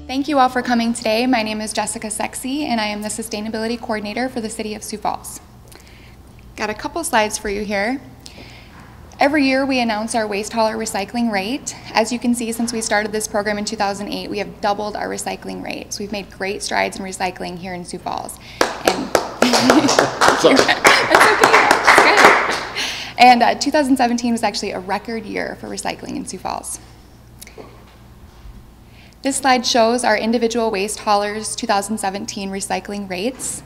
Thank you all for coming today. My name is Jessica Sexy, and I am the Sustainability Coordinator for the City of Sioux Falls. Got a couple slides for you here. Every year we announce our waste hauler recycling rate. As you can see, since we started this program in 2008, we have doubled our recycling rate. So we've made great strides in recycling here in Sioux Falls. And that's okay, that's good. And 2017 was actually a record year for recycling in Sioux Falls. This slide shows our individual waste haulers' 2017 recycling rates.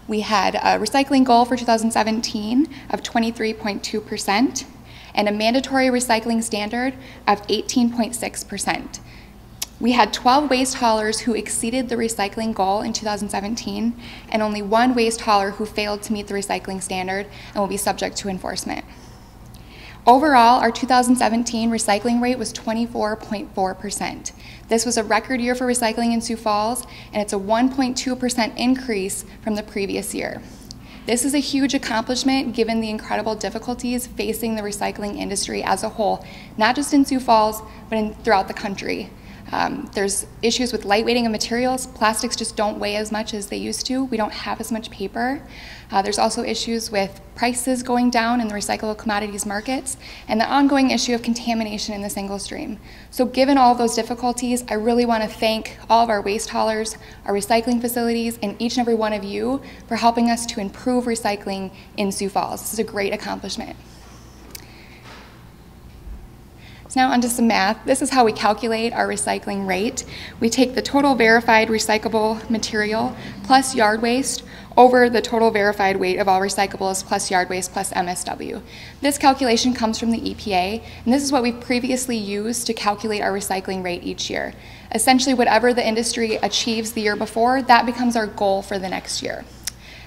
We had a recycling goal for 2017 of 23.2% and a mandatory recycling standard of 18.6%. We had 12 waste haulers who exceeded the recycling goal in 2017 and only one waste hauler who failed to meet the recycling standard and will be subject to enforcement. Overall, our 2017 recycling rate was 24.4%. This was a record year for recycling in Sioux Falls, and it's a 1.2% increase from the previous year. This is a huge accomplishment given the incredible difficulties facing the recycling industry as a whole, not just in Sioux Falls, but throughout the country. There's issues with lightweighting of materials. Plastics just don't weigh as much as they used to. We don't have as much paper. There's also issues with prices going down in the recyclable commodities markets and the ongoing issue of contamination in the single stream. So given all of those difficulties, I really want to thank all of our waste haulers, our recycling facilities, and each and every one of you for helping us to improve recycling in Sioux Falls. This is a great accomplishment. So now onto some math. This is how we calculate our recycling rate. We take the total verified recyclable material plus yard waste over the total verified weight of all recyclables plus yard waste plus MSW. This calculation comes from the EPA, and this is what we've previously used to calculate our recycling rate each year. Essentially, whatever the industry achieves the year before, that becomes our goal for the next year.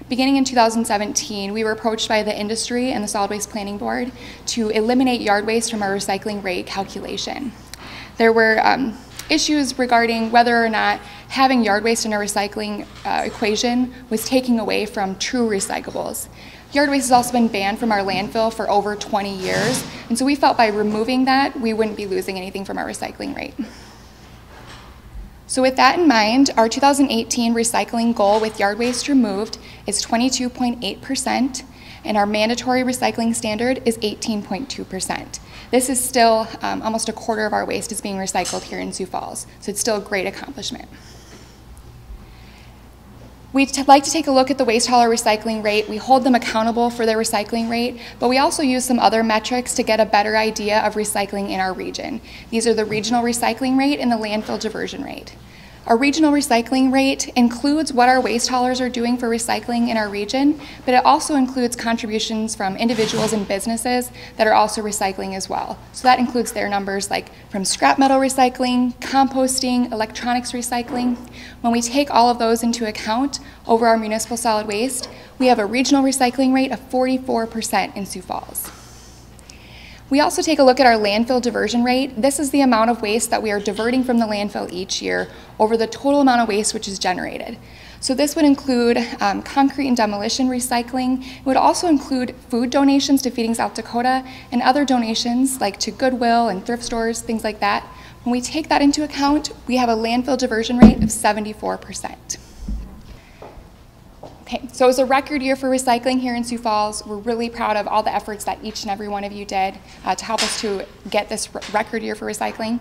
Beginning in 2017, we were approached by the industry and the Solid Waste Planning Board to eliminate yard waste from our recycling rate calculation. There were issues regarding whether or not having yard waste in our recycling equation was taking away from true recyclables. Yard waste has also been banned from our landfill for over 20 years, and so we felt by removing that, we wouldn't be losing anything from our recycling rate. So with that in mind, our 2018 recycling goal with yard waste removed is 22.8%, and our mandatory recycling standard is 18.2%. This is still almost a quarter of our waste is being recycled here in Sioux Falls, so it's still a great accomplishment. We'd like to take a look at the waste hauler recycling rate. We hold them accountable for their recycling rate, but we also use some other metrics to get a better idea of recycling in our region. These are the regional recycling rate and the landfill diversion rate. Our regional recycling rate includes what our waste haulers are doing for recycling in our region, but it also includes contributions from individuals and businesses that are also recycling as well. So that includes their numbers like from scrap metal recycling, composting, electronics recycling. When we take all of those into account over our municipal solid waste, we have a regional recycling rate of 44% in Sioux Falls. We also take a look at our landfill diversion rate. This is the amount of waste that we are diverting from the landfill each year over the total amount of waste which is generated. So this would include concrete and demolition recycling. It would also include food donations to Feeding South Dakota and other donations like to Goodwill and thrift stores, things like that. When we take that into account, we have a landfill diversion rate of 74%. Okay, so it was a record year for recycling here in Sioux Falls. We're really proud of all the efforts that each and every one of you did to help us to get this record year for recycling.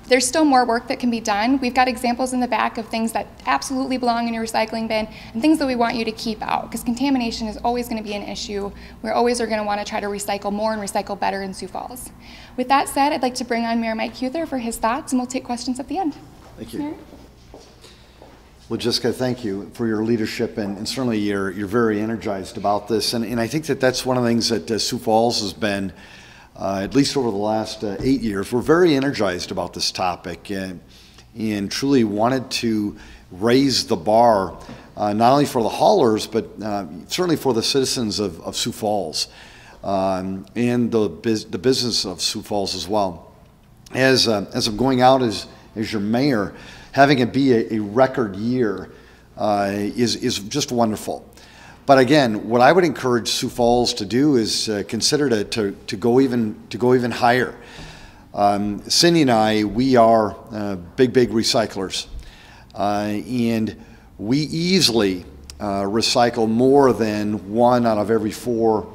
There's still more work that can be done. We've got examples in the back of things that absolutely belong in your recycling bin and things that we want you to keep out, because contamination is always going to be an issue. We always are going to want to try to recycle more and recycle better in Sioux Falls. With that said, I'd like to bring on Mayor Mike Huther for his thoughts, and we'll take questions at the end. Thank you. Mayor? Well, Jessica, thank you for your leadership, and certainly you're very energized about this. And I think that that's one of the things that Sioux Falls has been, at least over the last 8 years, we're very energized about this topic and truly wanted to raise the bar, not only for the haulers, but certainly for the citizens of Sioux Falls and the business of Sioux Falls as well. As I'm going out as your mayor, having it be a record year is just wonderful. But again, what I would encourage Sioux Falls to do is consider to go even higher. Cindy and I, we are big recyclers. and we easily recycle more than 1 out of every 4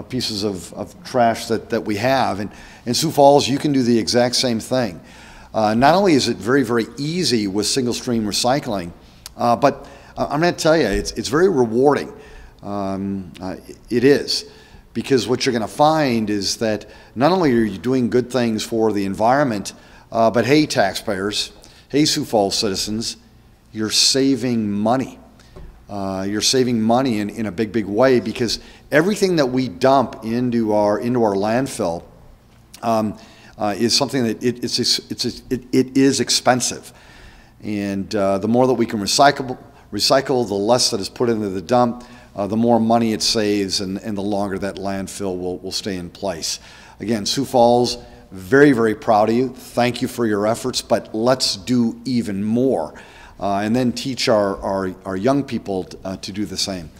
pieces of trash that we have. And in Sioux Falls, you can do the exact same thing. Not only is it very, very easy with single stream recycling, but I'm going to tell you, it's very rewarding. It is. Because what you're going to find is that not only are you doing good things for the environment, but hey, taxpayers, hey, Sioux Falls citizens, you're saving money. You're saving money in a big, big way, because everything that we dump into our landfill is something that it is expensive, and the more that we can recycle, the less that is put into the dump, the more money it saves, and the longer that landfill will stay in place. Again, Sioux Falls, very, very proud of you. Thank you for your efforts, but let's do even more, and then teach our young people to do the same.